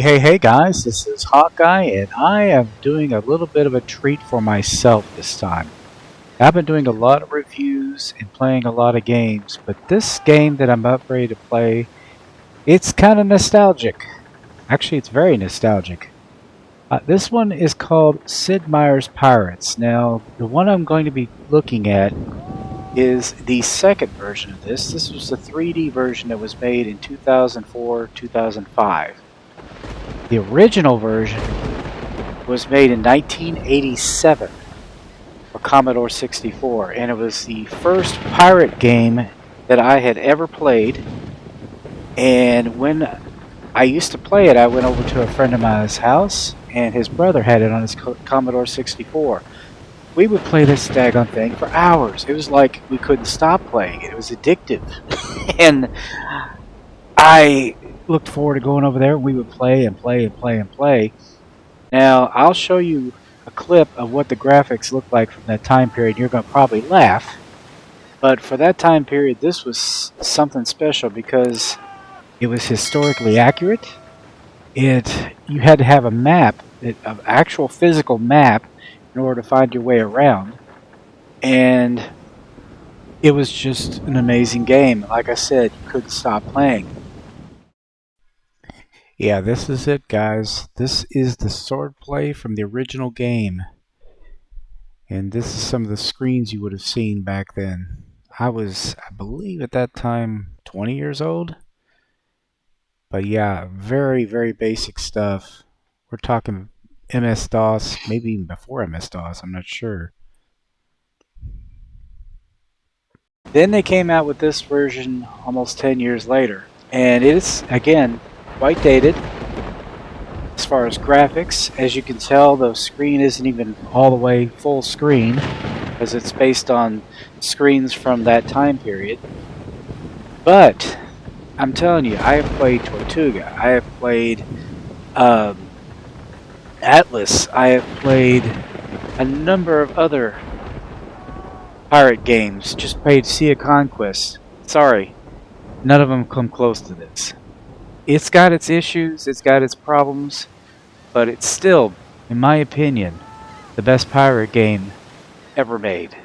Hey guys, this is Hawkeye, and I am doing a little bit of a treat for myself this time. I've been doing a lot of reviews and playing a lot of games, but this game that I'm about ready to play, it's kind of nostalgic. Actually, it's very nostalgic. This one is called Sid Meier's Pirates. Now, the one I'm going to be looking at is the second version of this. This was the 3D version that was made in 2004-2005. The original version was made in 1987 for Commodore 64, and it was the first pirate game that I had ever played. And when I used to play it, I went over to a friend of mine's house, and his brother had it on his Commodore 64. We would play this daggone thing for hours. It was like we couldn't stop playing it. It was addictive. And I looked forward to going over there. We would play and play and play and play. Now, I'll show you a clip of what the graphics looked like from that time period. You're going to probably laugh. But for that time period, this was something special because it was historically accurate. You had to have a map, an actual physical map, in order to find your way around. And it was just an amazing game. Like I said, you couldn't stop playing. Yeah, this is it, guys. This is the swordplay from the original game. And this is some of the screens you would have seen back then. I was, I believe at that time, 20 years old. But yeah, very, very basic stuff. We're talking MS-DOS, maybe even before MS-DOS, I'm not sure. Then they came out with this version almost 10 years later. And it is, again, quite dated as far as graphics. As you can tell, the screen isn't even all the way full screen because it's based on screens from that time period. But I'm telling you, I have played Tortuga, I have played Atlas, I have played a number of other pirate games, just played Sea of Conquest. Sorry, none of them come close to this. It's got its issues, it's got its problems, but it's still, in my opinion, the best pirate game ever made.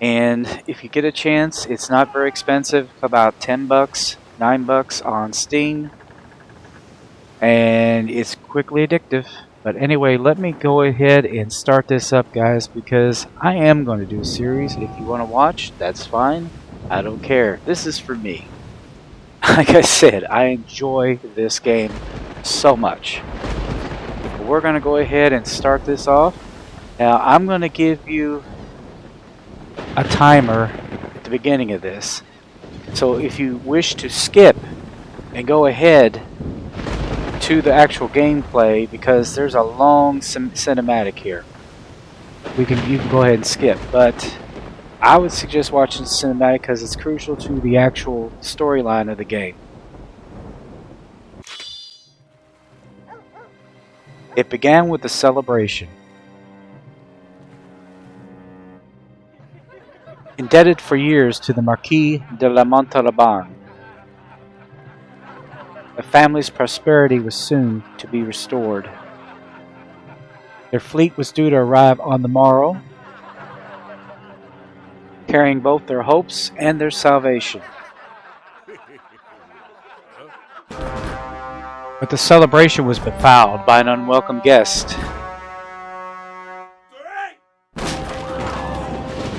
And if you get a chance, it's not very expensive, about 10 bucks, 9 bucks on Steam. And it's quickly addictive. But anyway, let me go ahead and start this up, guys, because I am going to do a series. If you want to watch, that's fine. I don't care. This is for me. Like I said, I enjoy this game so much. We're going to go ahead and start this off. Now, I'm going to give you a timer at the beginning of this. So if you wish to skip and go ahead to the actual gameplay, because there's a long cinematic here, you can go ahead and skip. But I would suggest watching the cinematic because it's crucial to the actual storyline of the game. It began with a celebration. Indebted for years to the Marquis de la Montalban, the family's prosperity was soon to be restored. Their fleet was due to arrive on the morrow, carrying both their hopes and their salvation. But the celebration was befouled by an unwelcome guest.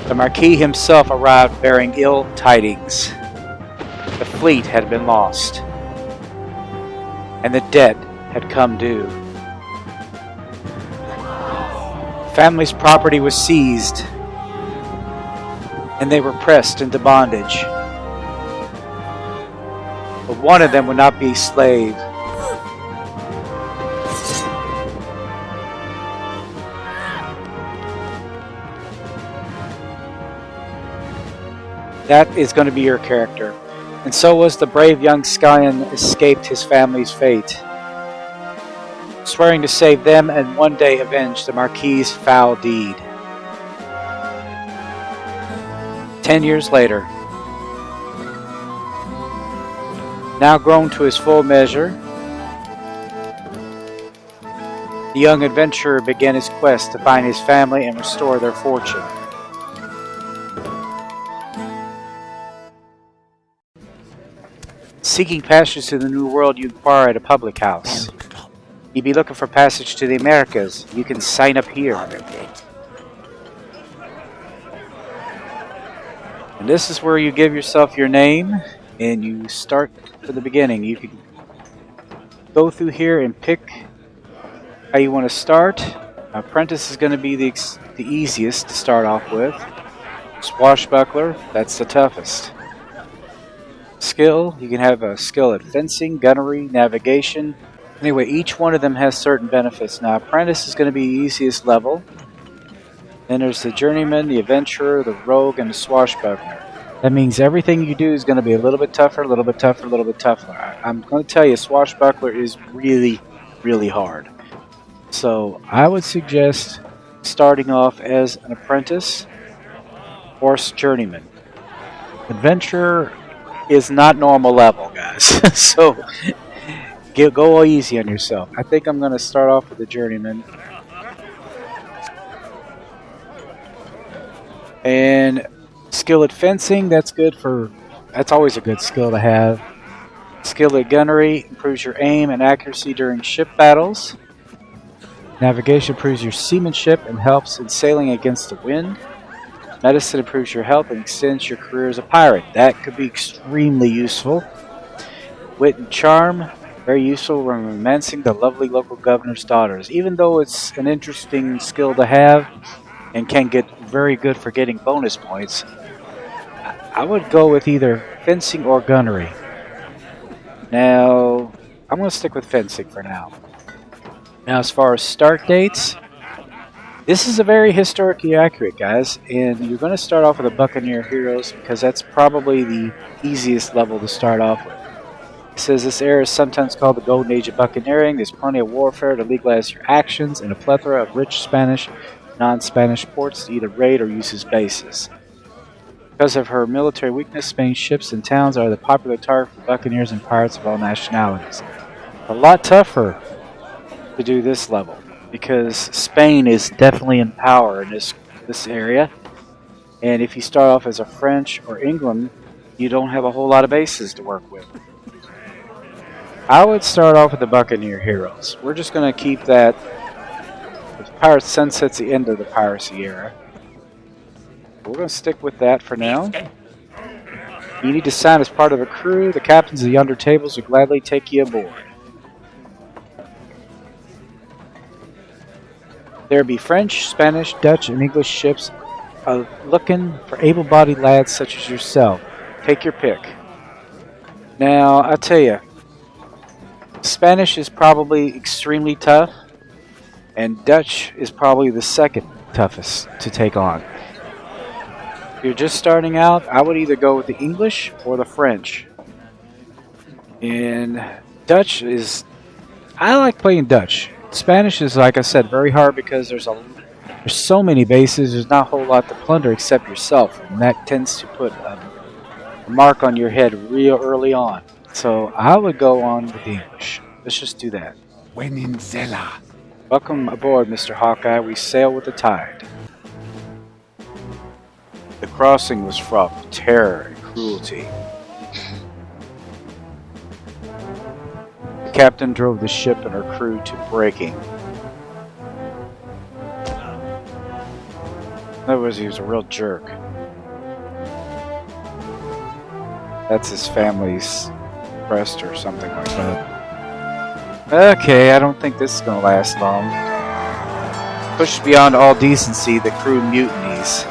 The Marquis himself arrived bearing ill tidings. fleet had been lost, and the debt had come due. Family's property was seized, and they were pressed into bondage. But one of them would not be a slave. That is going to be your character. And so was the brave young scion escaped his family's fate, swearing to save them and one day avenge the Marquis's foul deed. 10 years later, now grown to his full measure, the young adventurer began his quest to find his family and restore their fortune. Seeking passage to the New World, you inquire at a public house. You be looking for passage to the Americas, you can sign up here. And this is where you give yourself your name, and you start from the beginning. You can go through here and pick how you want to start. Apprentice is going to be the easiest to start off with. Swashbuckler, that's the toughest. Skill, you can have a skill at fencing, gunnery, navigation. Anyway, each one of them has certain benefits. Now, Apprentice is going to be the easiest level. Then there's the Journeyman, the Adventurer, the Rogue, and the Swashbuckler. That means everything you do is going to be a little bit tougher, a little bit tougher, a little bit tougher. I'm going to tell you, Swashbuckler is really, really hard. So, I would suggest starting off as an Apprentice or Journeyman. Adventurer is not normal level, guys. So go easy on yourself. I think I'm going to start off with the Journeyman. And skill at fencing, that's always a good skill to have. Skill at gunnery improves your aim and accuracy during ship battles. Navigation improves your seamanship and helps in sailing against the wind. Medicine improves your health and extends your career as a pirate. That could be extremely useful. Wit and charm, very useful when romancing the lovely local governor's daughters. Even though it's an interesting skill to have and can get very good for getting bonus points, I would go with either fencing or gunnery. Now, I'm going to stick with fencing for now. Now, as far as start dates, this is a very historically accurate, guys, and you're going to start off with the Buccaneer Heroes because that's probably the easiest level to start off with. It says this era is sometimes called the Golden Age of Buccaneering. There's plenty of warfare to legalize your actions and a plethora of rich Spanish, non-Spanish ports to either raid or use as bases. Because of her military weakness, Spain's ships and towns are the popular target for buccaneers and pirates of all nationalities. A lot tougher to do this level, because Spain is definitely in power in this area, and if you start off as a French or England, you don't have a whole lot of bases to work with. I would start off with the Buccaneer Heroes. We're just going to keep that. The Pirate Sunset's the end of the piracy era. We're going to stick with that for now. You need to sign as part of a crew. The captains of the undertables will gladly take you aboard. There be French, Spanish, Dutch, and English ships looking for able-bodied lads such as yourself. Take your pick. Now, I'll tell you, Spanish is probably extremely tough, and Dutch is probably the second toughest to take on. If you're just starting out, I would either go with the English or the French. And Dutch is... I like playing Dutch. Spanish is, like I said, very hard because there's so many bases. There's not a whole lot to plunder except yourself, and that tends to put a mark on your head real early on. So I would go on with the English. Let's just do that. BunnyNZ. Welcome aboard, Mr. Hawkeye. We sail with the tide. The crossing was fraught with terror and cruelty. The captain drove the ship and her crew to breaking. In other words, he was a real jerk. That's his family's crest or something like that. Okay, I don't think this is going to last long. Pushed beyond all decency, the crew mutinies.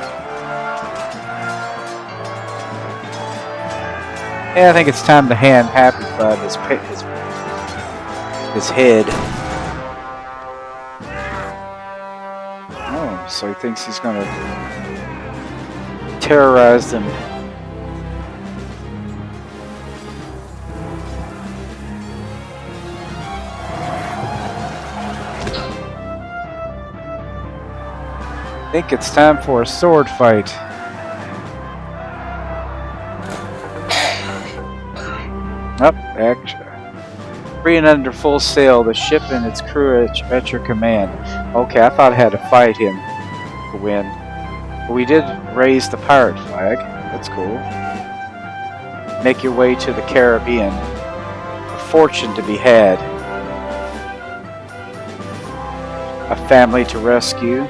Yeah, I think it's time to hand Happy Bud his head. Oh, so he thinks he's going to terrorize them. I think it's time for a sword fight. Up, action. Free and under full sail, the ship and its crew at your command. Okay, I thought I had to fight him to win. But we did raise the pirate flag. That's cool. Make your way to the Caribbean. A fortune to be had. A family to rescue.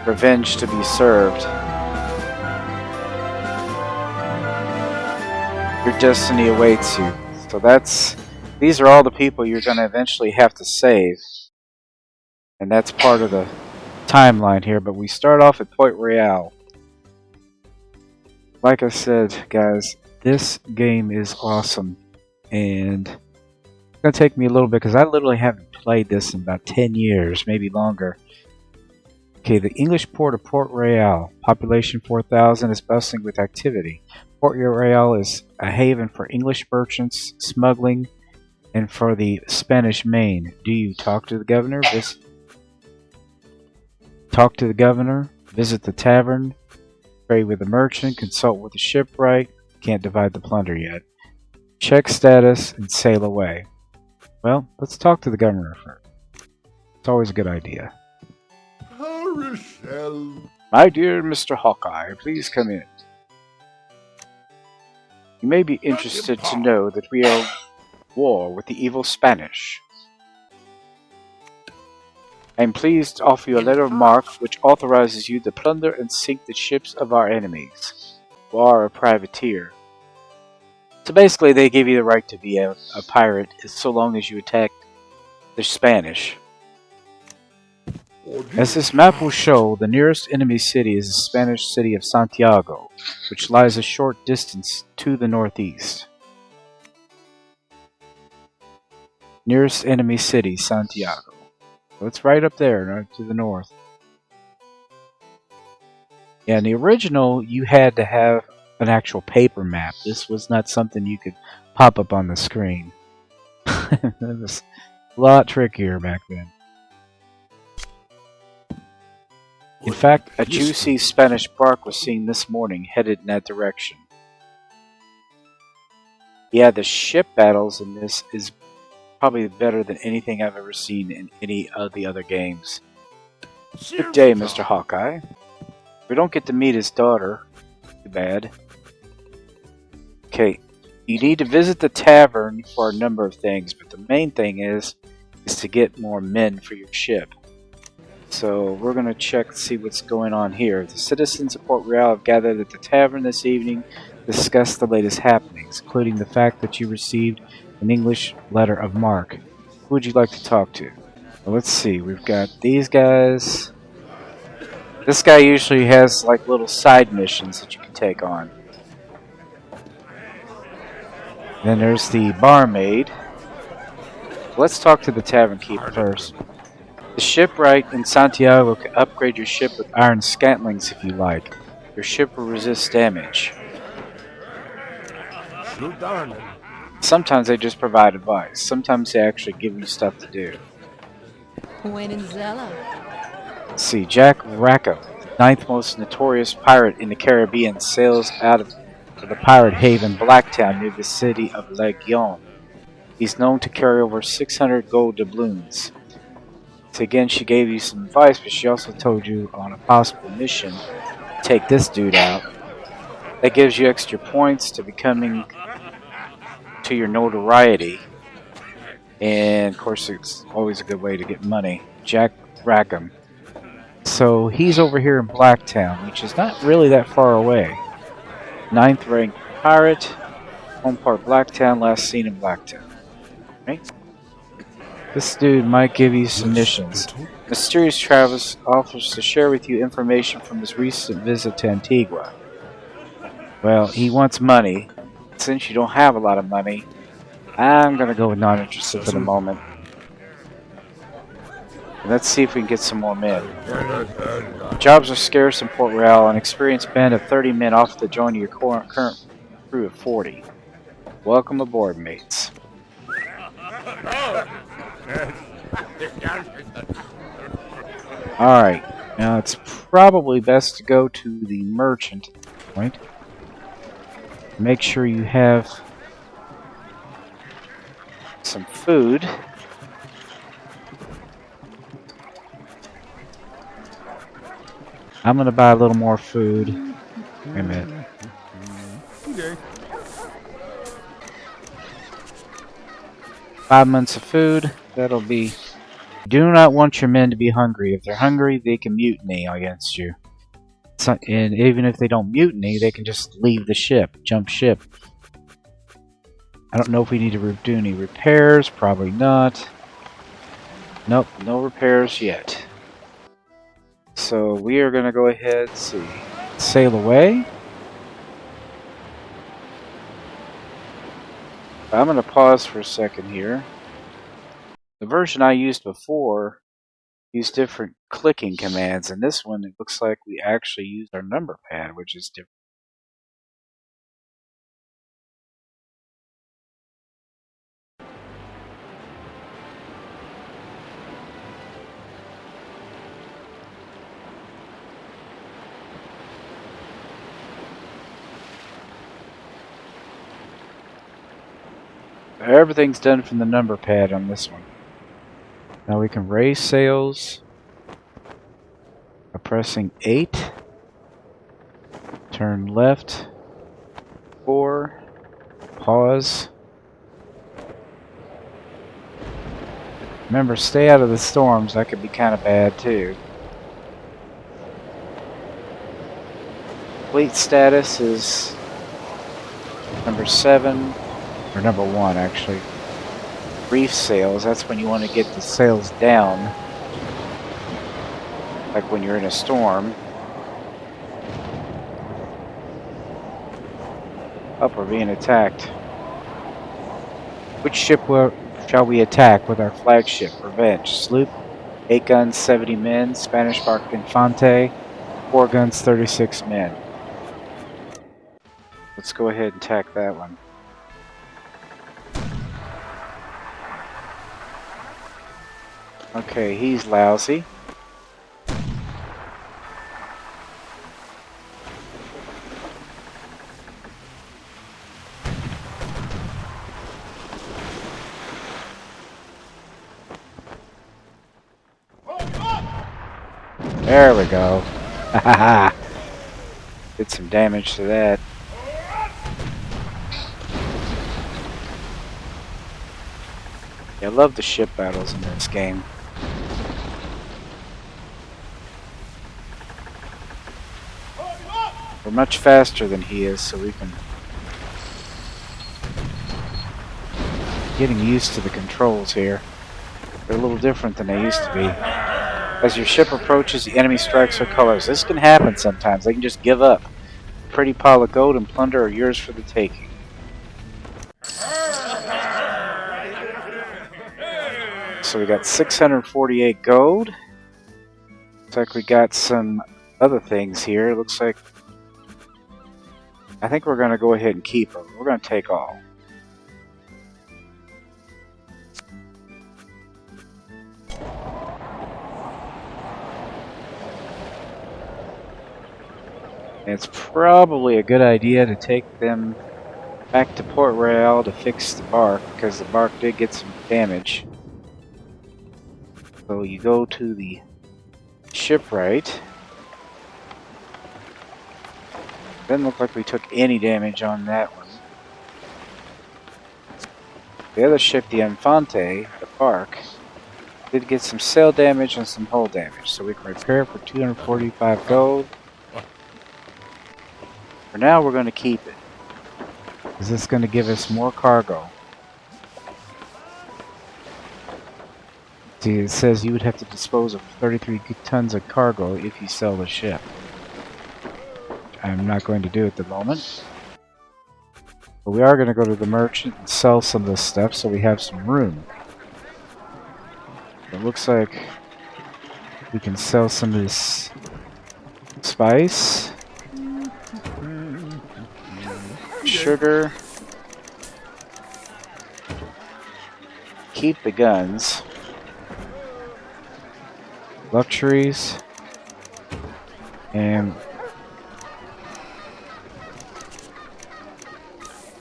Revenge to be served. Your destiny awaits you. So these are all the people you're going to eventually have to save. And that's part of the timeline here, but we start off at Port Royale. Like I said, guys, this game is awesome. And it's going to take me a little bit because I literally haven't played this in about 10 years, maybe longer. Okay, the English port of Port Royale, population 4,000, is bustling with activity. Port Royale is a haven for English merchants, smuggling, and for the Spanish Main. Do you talk to the governor? Talk to the governor, visit the tavern, trade with the merchant, consult with the shipwright. Can't divide the plunder yet. Check status and sail away. Well, let's talk to the governor first. It's always a good idea. My dear Mr. Hawkeye, please come in. You may be interested to know that we are at war with the evil Spanish. I am pleased to offer you a letter of marque which authorizes you to plunder and sink the ships of our enemies. You are a privateer. So basically they give you the right to be a pirate so long as you attack the Spanish. As this map will show, the nearest enemy city is the Spanish city of Santiago, which lies a short distance to the northeast. Nearest enemy city, Santiago. So it's right up there, right to the north. Yeah, in the original, you had to have an actual paper map. This was not something you could pop up on the screen. It was a lot trickier back then. In fact, a juicy Spanish bark was seen this morning headed in that direction. Yeah, the ship battles in this is probably better than anything I've ever seen in any of the other games. Good day, Mr. Hawkeye. We don't get to meet his daughter. Too bad. Okay, you need to visit the tavern for a number of things, but the main thing is to get more men for your ship. So we're going to check and see what's going on here. The citizens of Port Royale have gathered at the tavern this evening to discuss the latest happenings, including the fact that you received an English letter of marque. Who would you like to talk to? Well, let's see. We've got these guys. This guy usually has like little side missions that you can take on. Then there's the barmaid. Let's talk to the tavern keeper first. The shipwright in Santiago can upgrade your ship with iron scantlings if you like. Your ship will resist damage. Sometimes they just provide advice. Sometimes they actually give you stuff to do. Let's see, Jack Rackham, the ninth most notorious pirate in the Caribbean, sails out of the pirate haven Blacktown near the city of Legion. He's known to carry over 600 gold doubloons. So again, she gave you some advice, but she also told you on a possible mission to take this dude out. That gives you extra points to becoming to your notoriety. And of course, it's always a good way to get money. Jack Rackham. So he's over here in Blacktown, which is not really that far away. 9th ranked pirate. Home port Blacktown, last seen in Blacktown. Right? This dude might give you some missions. Mysterious Travis offers to share with you information from his recent visit to Antigua. Well, he wants money. Since you don't have a lot of money, I'm going to go with non-interested for the moment. Let's see if we can get some more men. Jobs are scarce in Port Royal. An experienced band of 30 men offer to join your current crew of 40. Welcome aboard, mates. Alright, now it's probably best to go to the merchant at this point. Make sure you have some food. I'm gonna buy a little more food. Wait a minute. Okay. 5 months of food. That'll be. Do not want your men to be hungry. If they're hungry, they can mutiny against you. So, and even if they don't mutiny, they can just leave the ship, jump ship. I don't know if we need to do any repairs. Probably not. Nope, no repairs yet. So we are going to go ahead and see. Sail away. I'm going to pause for a second here. The version I used before used different clicking commands, and this one it looks like we actually used our number pad, which is different. Everything's done from the number pad on this one. Now we can raise sails by pressing 8, turn left, 4, pause. Remember, stay out of the storms, that could be kind of bad too. Fleet status is number 7, or number 1 actually. Reef sails, that's when you want to get the sails down, like when you're in a storm. Up, we're being attacked. Which ship shall we attack with our flagship? Revenge. Sloop, 8 guns, 70 men. Spanish bark Infante, 4 guns, 36 men. Let's go ahead and attack that one. Okay, he's lousy. There we go. Did some damage to that. Yeah, I love the ship battles in this game. We're much faster than he is, so we can... Getting used to the controls here. They're a little different than they used to be. As your ship approaches, the enemy strikes their colors. This can happen sometimes. They can just give up. A pretty pile of gold and plunder are yours for the taking. So we got 648 gold. Looks like we got some other things here. Looks like... I think we're going to go ahead and keep them. We're going to take all. It's probably a good idea to take them back to Port Royal to fix the bark, because the bark did get some damage. So you go to the shipwright. Doesn't look like we took any damage on that one. The other ship, the Infante, the bark, did get some sail damage and some hull damage, so we can repair for 245 gold. For now we're going to keep it. Is this going to give us more cargo? See, it says you would have to dispose of 33 tons of cargo if you sell the ship. I'm not going to do it at the moment. But we are going to go to the merchant and sell some of this stuff so we have some room. It looks like we can sell some of this spice, sugar, keep the guns, luxuries, and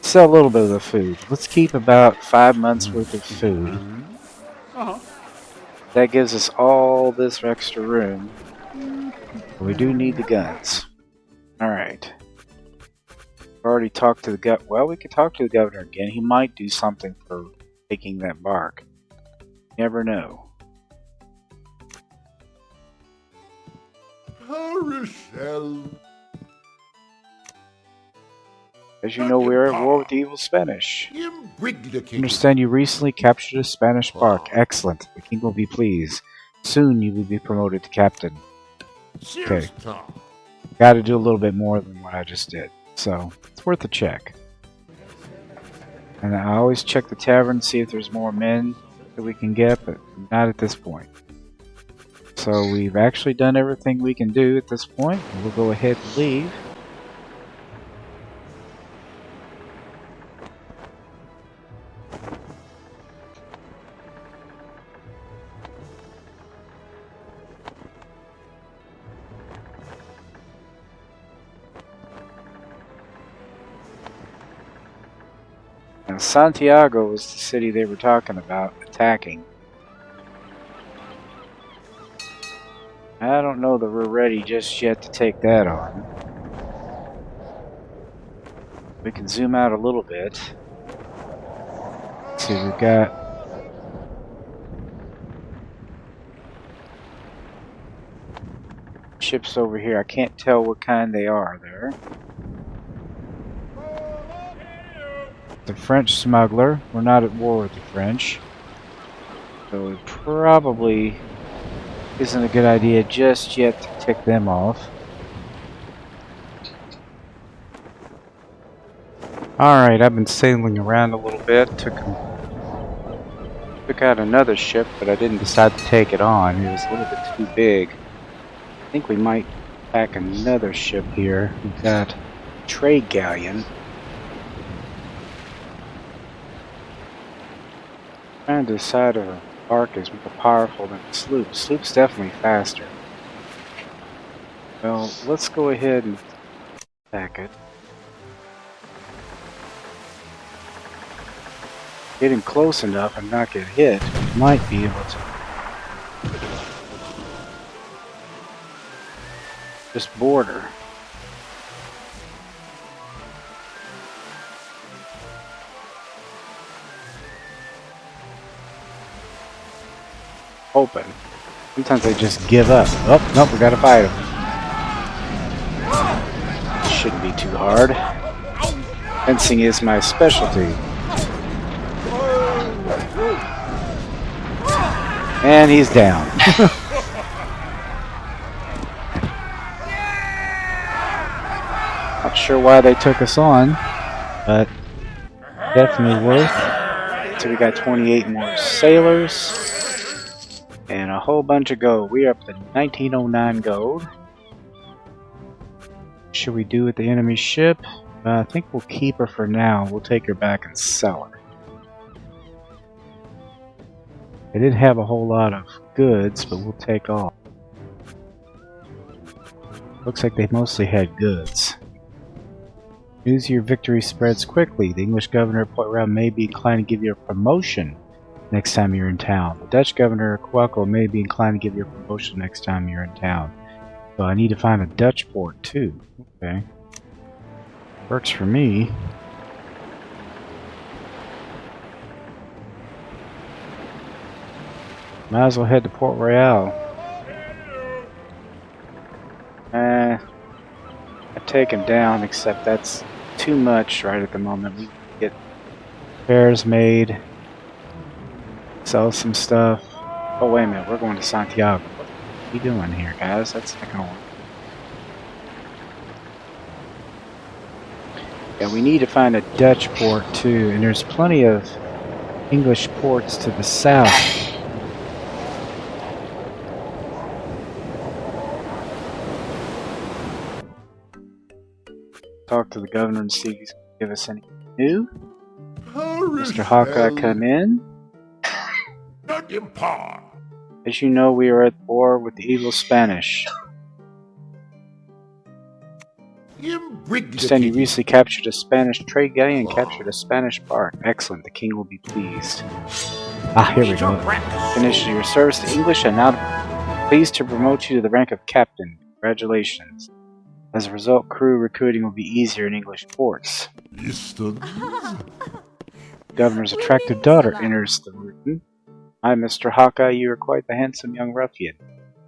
sell a little bit of the food. Let's keep about 5 months worth of food. That gives us all this extra room. But we do need the guns. Alright. Already talked to the governor. Well, we could talk to the governor again. He might do something for taking that bark. Never know. As you know, we are at war with the evil Spanish. Understand you recently captured a Spanish bark. Excellent. The king will be pleased. Soon you will be promoted to captain. Okay. Got to do a little bit more than what I just did. So, it's worth a check. And I always check the tavern to see if there's more men that we can get, but not at this point. So we've actually done everything we can do at this point. We'll go ahead and leave. Now, Santiago was the city they were talking about attacking. I don't know that we're ready just yet to take that on. We can zoom out a little bit. Let's see, we've got ships over here. I can't tell what kind they are there. The French smuggler. We're not at war with the French. So it probably isn't a good idea just yet to tick them off. Alright, I've been sailing around a little bit. Took out another ship, but I didn't decide to take it on. It was a little bit too big. I think we might pack another ship here. We've got a trade galleon. Trying to decide if a bark is more powerful than a sloop. Sloop's definitely faster. Well, let's go ahead and pack it. Getting close enough and not get hit, we might be able to just border. Open. Sometimes they just give up. Oh, nope, we gotta fight them. Shouldn't be too hard. Fencing is my specialty. And he's down. Not sure why they took us on, but definitely worth. So we got 28 more sailors. And a whole bunch of gold. We're up to 1909 gold. Should we do with the enemy ship? I think we'll keep her for now. We'll take her back and sell her. They didn't have a whole lot of goods, but we'll take all. Looks like they mostly had goods. News of your victory spreads quickly. The English governor of Port Royal may be inclined to give you a promotion next time you're in town. The Dutch governor of Quaco may be inclined to give you a promotion next time you're in town. So I need to find a Dutch port too. Okay. Works for me. Might as well head to Port Royal. I take him down, except that's too much right at the moment. We get repairs made, sell some stuff. Oh, wait a minute, we're going to Santiago. What are you doing here, guys? That's not going to work. Yeah, we need to find a Dutch port too, and there's plenty of English ports to the south. Talk to the governor and see if he's going to give us any new. Mr. Hawkeye, come in. As you know, we are at war with the evil Spanish. Understand you recently captured a Spanish trade galley and captured a Spanish bark. Excellent, the king will be pleased. Ah, here we go. Finished your service to English and now pleased to promote you to the rank of captain. Congratulations. As a result, crew recruiting will be easier in English ports. Governor's attractive daughter enters the room. Hi, Mr. Hawkeye, you are quite the handsome young ruffian.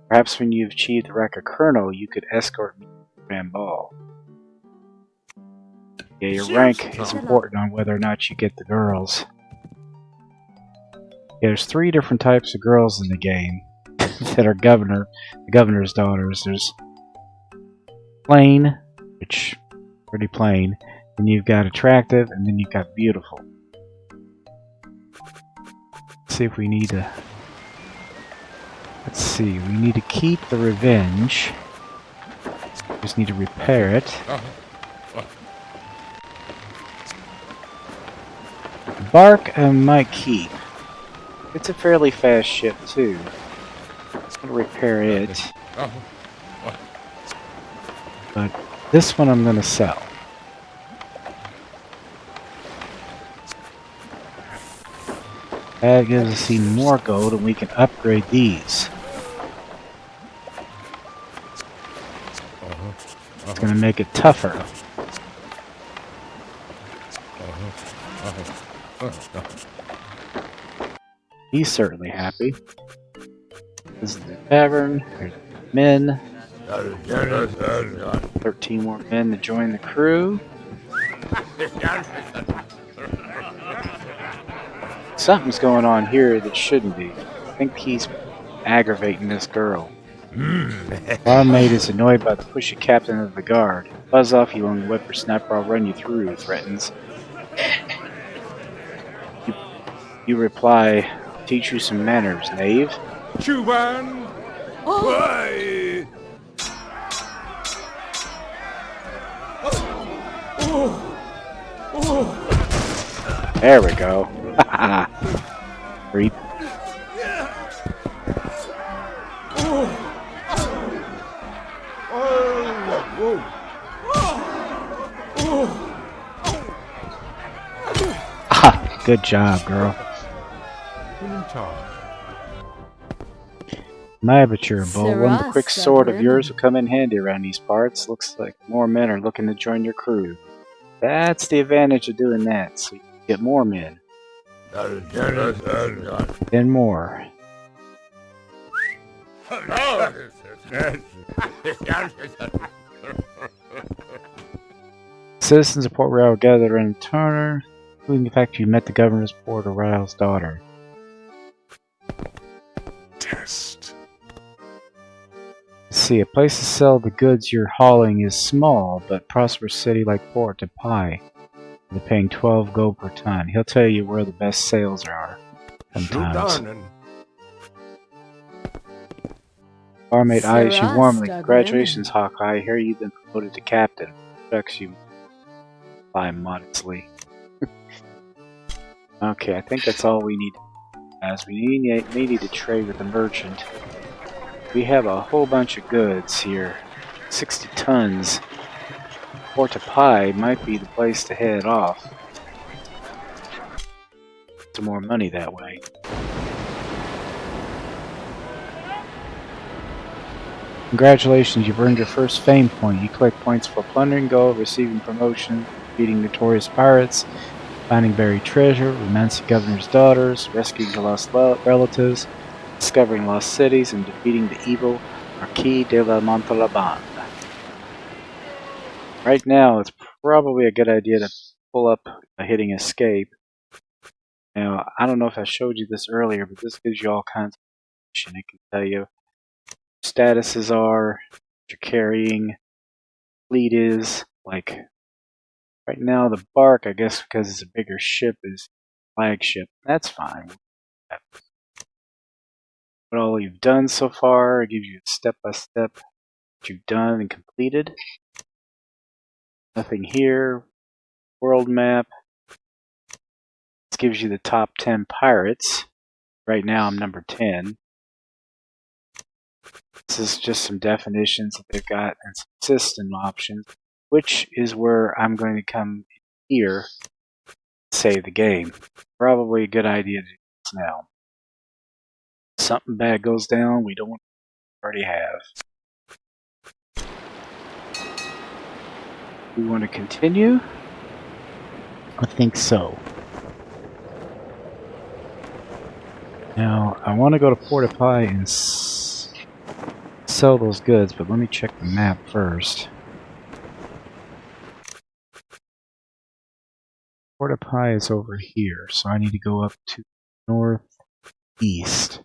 Perhaps when you've achieved the rank of colonel, you could escort me to the grand ball. Yeah, your rank is important on whether or not you get the girls. Yeah, there's 3 different types of girls in the game that are the governor's daughters. There's plain, which pretty plain, and you've got attractive, and then you've got beautiful. Let's see if we need to. Let's see, we need to keep the revenge. Just need to repair it. Bark I might keep. It's a fairly fast ship too. I'm gonna repair it. But this one I'm gonna sell. That gives us even more gold and we can upgrade these. It's gonna make it tougher. He's certainly happy. This is the tavern. There's men. 13 more men to join the crew. Something's going on here that shouldn't be. I think he's aggravating this girl. Our mate is annoyed by the pushy captain of the guard. Buzz off, you young whippersnapper, I'll run you through, he threatens. You reply, teach you some manners, knave. Chuban! Why? There we go. Creep. Good job, girl. My mature bull, one of the quick sword of yours will come in handy around these parts. Looks like more men are looking to join your crew. That's the advantage of doing that, so you can get more men. Then more. Citizens of Port Royal gathered around the Turner, including the fact you met the governor's Port Royal's daughter. Test. See, a place to sell the goods you're hauling is small, but prosperous city like Port de Paix. They're paying 12 gold per ton. He'll tell you where the best sales are. Sometimes. Barmaid eyes you warmly. Congratulations, Hawkeye. I hear you've been promoted to captain. Shucks, you reply modestly. Okay, I think that's all we need. As we need to trade with the merchant. We have a whole bunch of goods here. 60 tons. Port de Paix might be the place to head off. Some more money that way. Congratulations, you've earned your first fame point. You collect points for plundering gold, receiving promotion, beating notorious pirates, finding buried treasure, romancing governor's daughters, rescuing lost relatives, discovering lost cities, and defeating the evil Marquis de la Montalban. Right now, it's probably a good idea to pull up a hitting escape. Now, I don't know if I showed you this earlier, but this gives you all kinds of information. It can tell you statuses are, what you're carrying, fleet is. Like, right now, the bark, I guess because it's a bigger ship, is flagship. That's fine. What all you've done so far, it gives you step-by-step what you've done and completed. Nothing here. World map. This gives you the top 10 pirates. Right now I'm number 10. This is just some definitions that they've got and some system options, which is where I'm going to come here and save the game. Probably a good idea to do this now. Something bad goes down, we don't already have. We want to continue? I think so. Now, I want to go to Port-a-Pie and sell those goods, but let me check the map first. Port-a-Pie is over here, so I need to go up to northeast.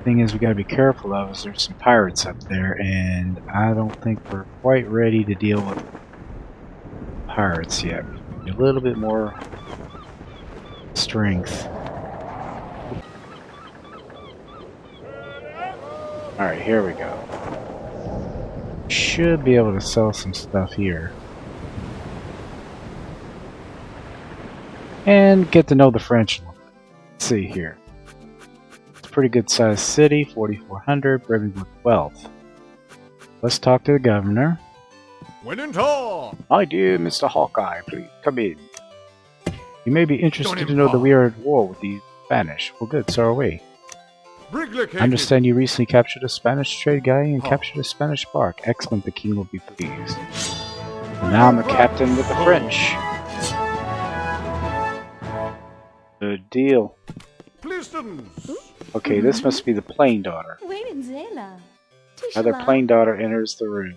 Thing is, we gotta be careful of is there's some pirates up there, and I don't think we're quite ready to deal with pirates yet. A little bit more strength. Alright, here we go. Should be able to sell some stuff here. And get to know the French. Let's see here. Pretty good sized city, 4,400, brimming with wealth. Let's talk to the governor. When in talk. My dear Mr. Hawkeye, please come in. You may be interested to know that we are at war with the Spanish. Well, good, so are we. I understand you recently captured a Spanish trade guy and captured a Spanish bark. Excellent, the king will be pleased. And now I'm a captain with the French. Good deal. Okay, this must be the plain daughter. Another plain daughter enters the room.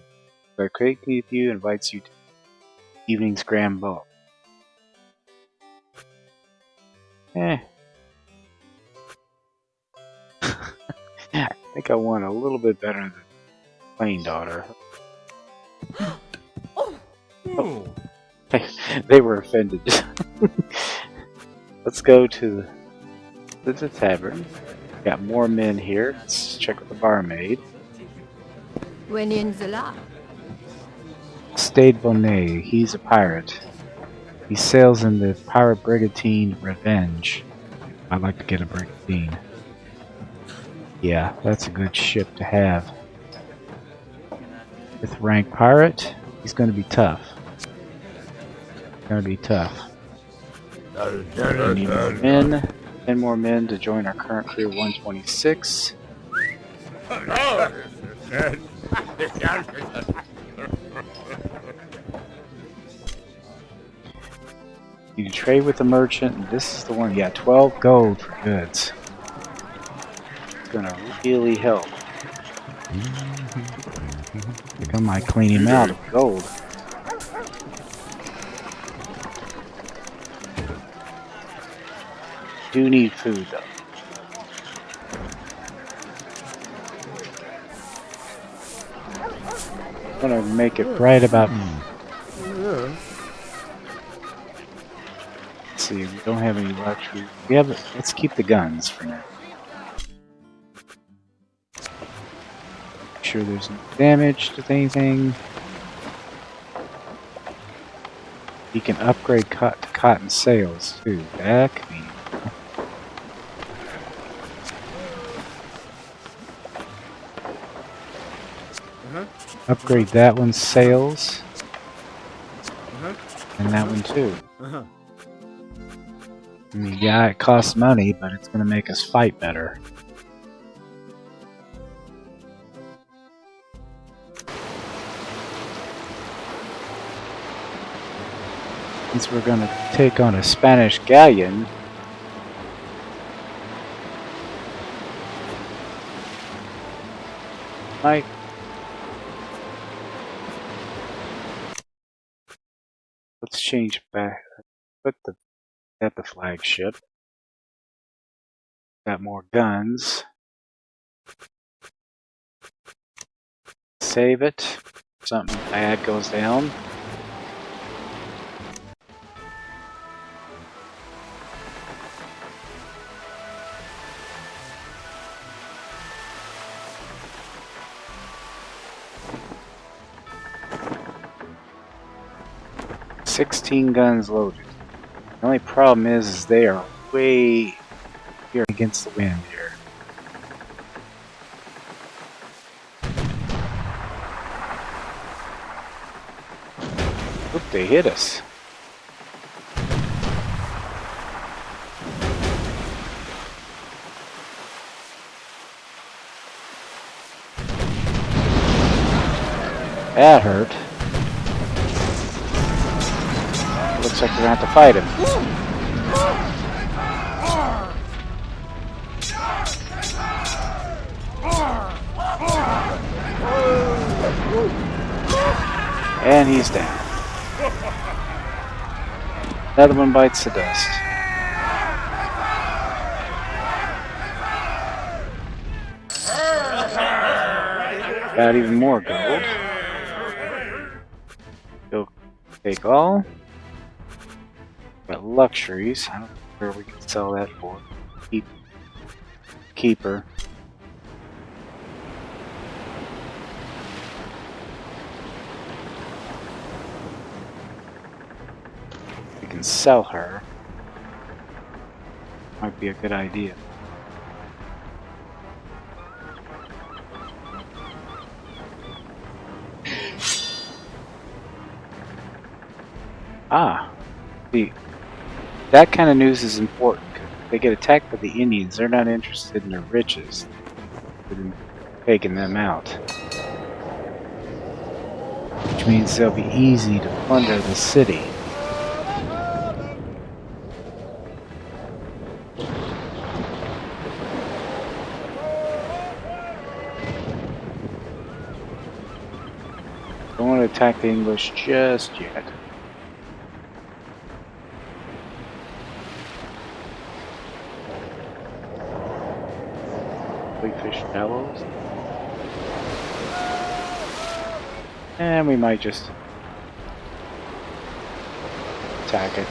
The quick with you invites you to evening's grand ball. I think I want a little bit better than plain daughter. Oh. They were offended. Let's go to the tavern. Got more men here. Let's check with the barmaid. Stade Bonnet. He's a pirate. He sails in the pirate brigantine Revenge. I'd like to get a brigantine. Yeah, that's a good ship to have. With rank pirate, he's going to be tough. Going to be tough. We need more men. 10 more men to join our current crew of 126. You trade with the merchant, and this is the one. Yeah, 12 gold for goods. It's gonna really help. I think I might clean him out of gold. Do need food though. I'm gonna make it right about. Let's see, we don't have any luxury. We have. Let's keep the guns for now. Make sure there's no damage to anything. You can upgrade to cotton sails too. That could be. Upgrade that one's sails. And that one too. I mean, yeah, it costs money, but it's going to make us fight better. Since we're going to take on a Spanish galleon, Right. Let's change back. Put the at the flagship. Got more guns. Save it. Something bad goes down. "16 guns loaded." The only problem is they are way here against the wind here. Oop, they hit us. That hurt. Looks like we're gonna have to fight him. And he's down. Another one bites the dust. Got even more gold. Go take all. Got luxuries. I don't know where we can sell that for. Keeper. We can sell her. Might be a good idea. Ah, see, that kind of news is important. If they get attacked by the Indians, they're not interested in their riches. They're in taking them out. Which means they'll be easy to plunder the city. Don't want to attack the English just yet. Fish shallows. And we might just attack it.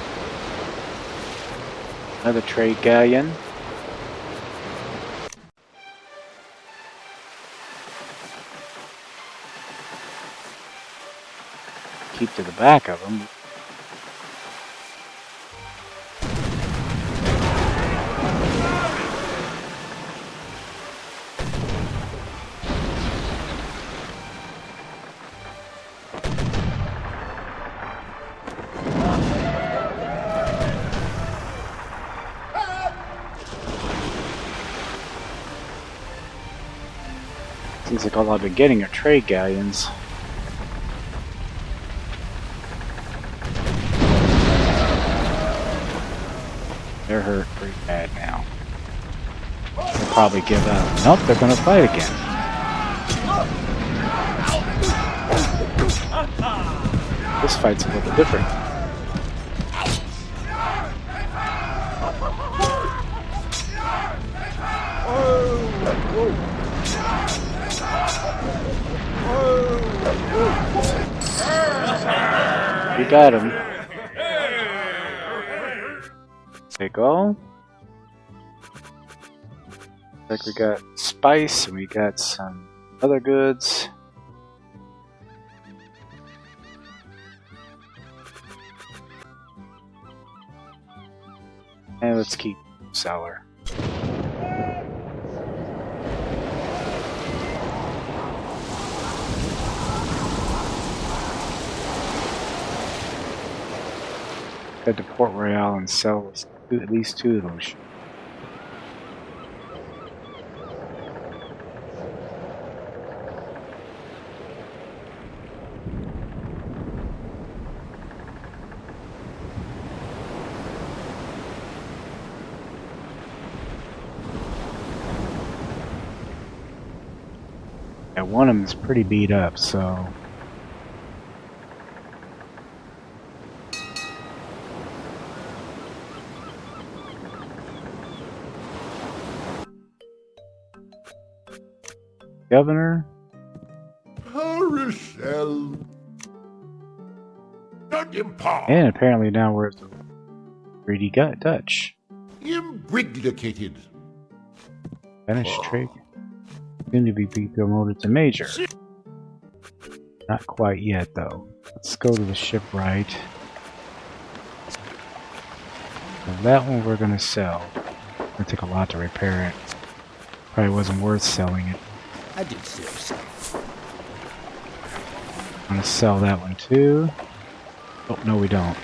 Another trade galleon. Keep to the back of them. Seems like all I've been getting are trade galleons. They're hurt pretty bad now. They'll probably give up. Nope, they're gonna fight again. This fight's a little different. We got him. Take all. Like we got spice and we got some other goods. And let's keep seller. Head to Port Royale and sell at least 2 of those. And one of them is pretty beat up, so. Governor. Carousel. And apparently now we're at the Greedy Dutch. Imbriglicated. Spanish trade. Soon to be promoted to major. Not quite yet, though. Let's go to the shipwright. Now that one we're gonna sell. It's gonna take a lot to repair it. Probably wasn't worth selling it. I did sell some. I'm gonna sell that one too. Oh, no we don't.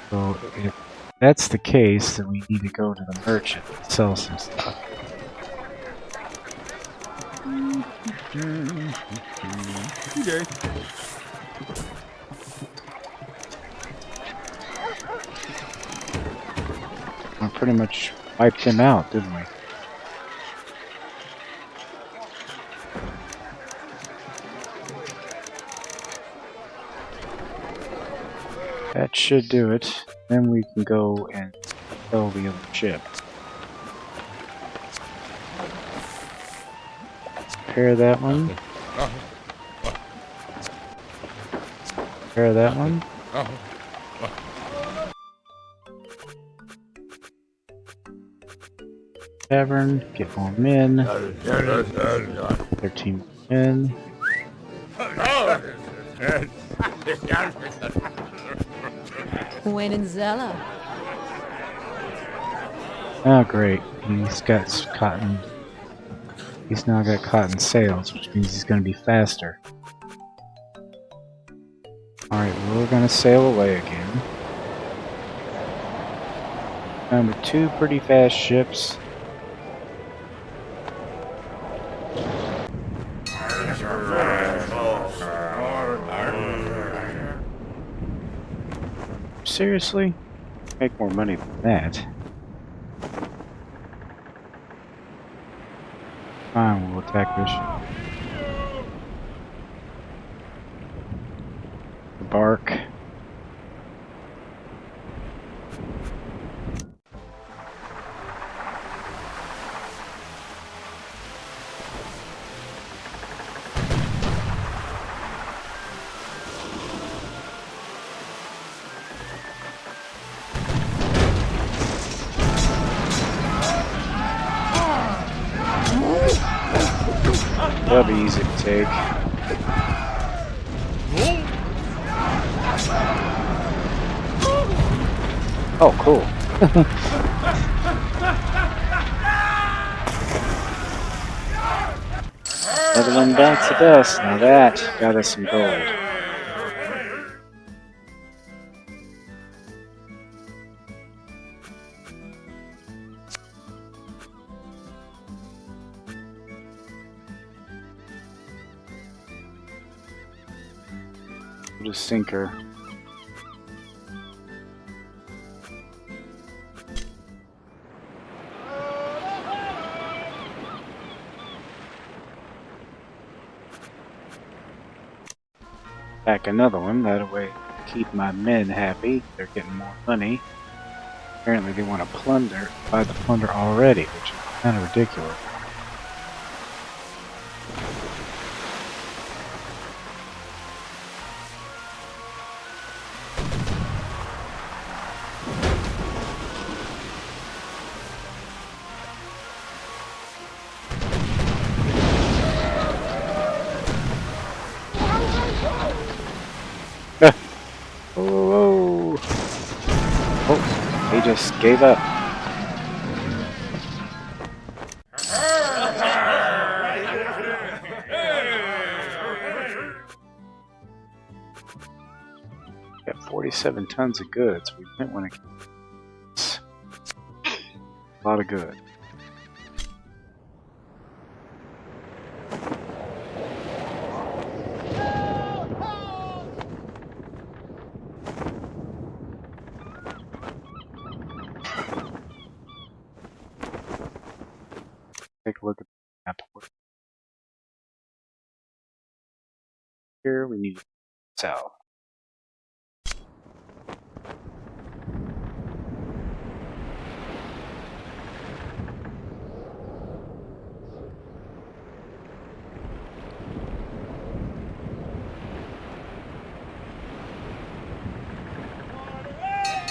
So if that's the case, then we need to go to the merchant and sell some stuff. Okay. We pretty much wiped him out, didn't we? That should do it. Then we can go and sell the other ship. Repair that one. Repair that one. Tavern, get more men. 13 men. BunnyNZ. Oh great, he's got cotton. He's now got cotton sails, which means he's going to be faster. Alright, we're going to sail away again. Found with two pretty fast ships. Seriously? Make more money than that. Fine, we'll attack this ship. The bark. That'll be easy to take. Oh, cool. Another one bites the dust. Now that got us some gold. Put a sinker. Back another one, that way keep my men happy. They're getting more money. Apparently they want to plunder, buy the plunder already, which is kind of ridiculous. Whoa. Oh, he just gave up. Got 47 tons of goods. We might want to keep a lot of good. Take a look at Here we need south.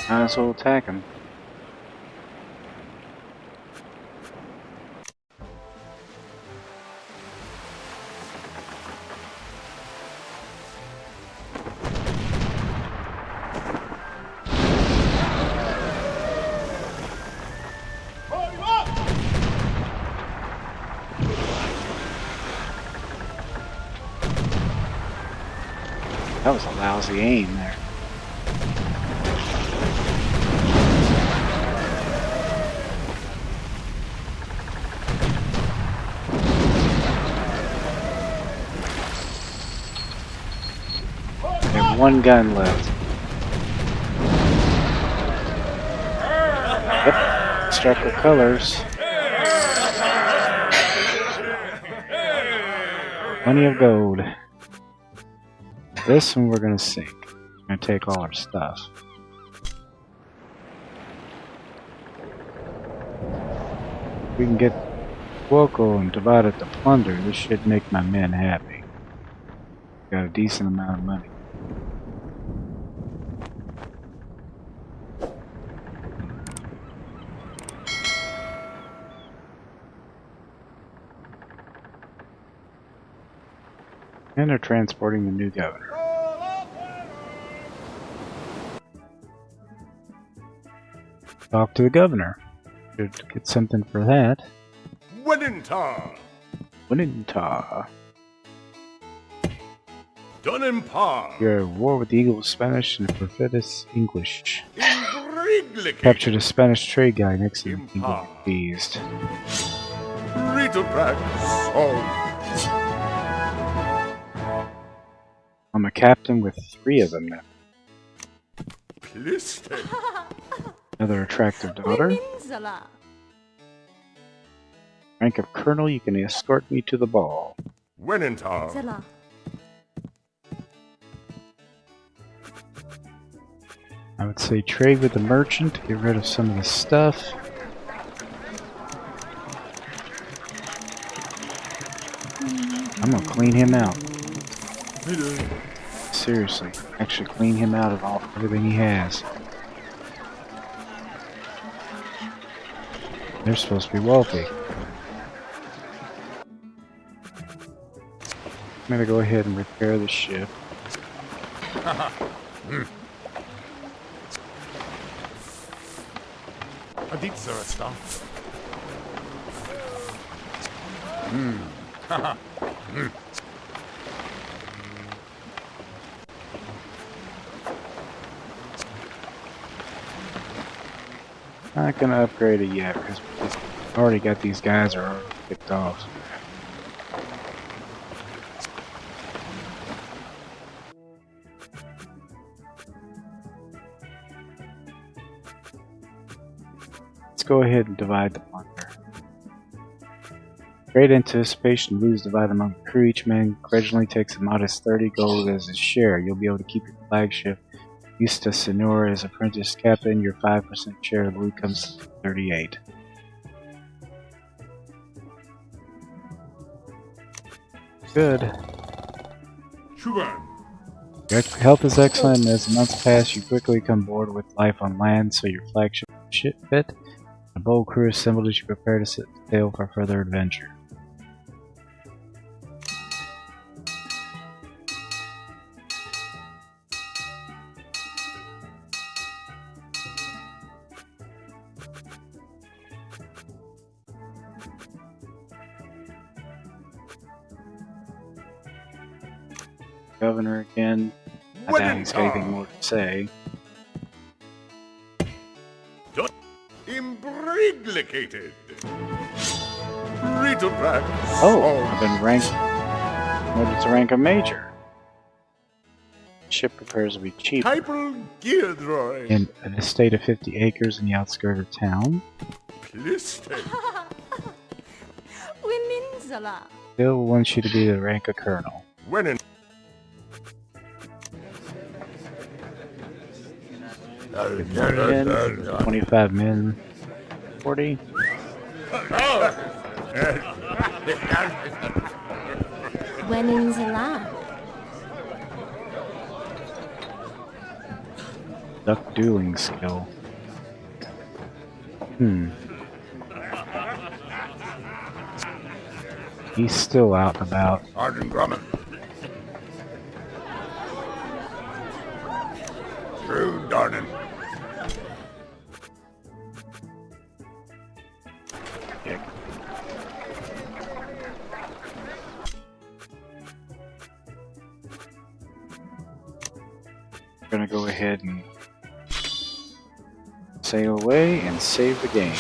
Might as well attack him. That was a lousy aim there. They have one gun left. Yep, struck her colors. Plenty of gold. This one we're gonna sink. We're gonna take all our stuff. We can get Woko and divide it to plunder. This should make my men happy. Got a decent amount of money. And they're transporting the new governor. Talk to the governor. Should get something for that. Wenentar. Winninta. Donempar. You're at war with the Eagle Spanish and Perfidus English. Imbriglicated. Captured a Spanish trade guy next to the Eagle Beast. Ritobrax. Salt. I'm a captain with 3 of them now. Pliste. Another attractive daughter. Rank of colonel, you can escort me to the ball. Wenentar. I would say trade with the merchant to get rid of some of the stuff. I'm gonna clean him out. Seriously, actually clean him out of everything he has. They're supposed to be wealthy. I'm gonna go ahead and repair the ship. Not gonna upgrade it yet because we've already got these guys are already picked off. Let's go ahead and divide the plunder. Great anticipation, lose divide among the crew. Each man gradually takes a modest 30 gold as his share. You'll be able to keep your flagship. Eustace Senor as apprentice captain, your 5% share of the loot comes to 38. Good. Your health is excellent, and as the months pass, you quickly come bored with life on land, so your flagship ship fit. A bold crew assembled as you prepare to set sail for further adventure. Governor again. I doubt he's got anything more to say. Imbriglicated. Ritobrax. Oh, I've been ranked. Promoted to rank of major. Ship repairs will be cheap. Hyper Gildroy. In an estate of 50 acres in the outskirts of town. Pliste. Still wants you to be the rank of colonel. When in 25 men. 40. BunnyNZ. Duck dueling skill. He's still out and about. Sergeant Grumman. True Darnin. Gonna go ahead and sail away and save the game.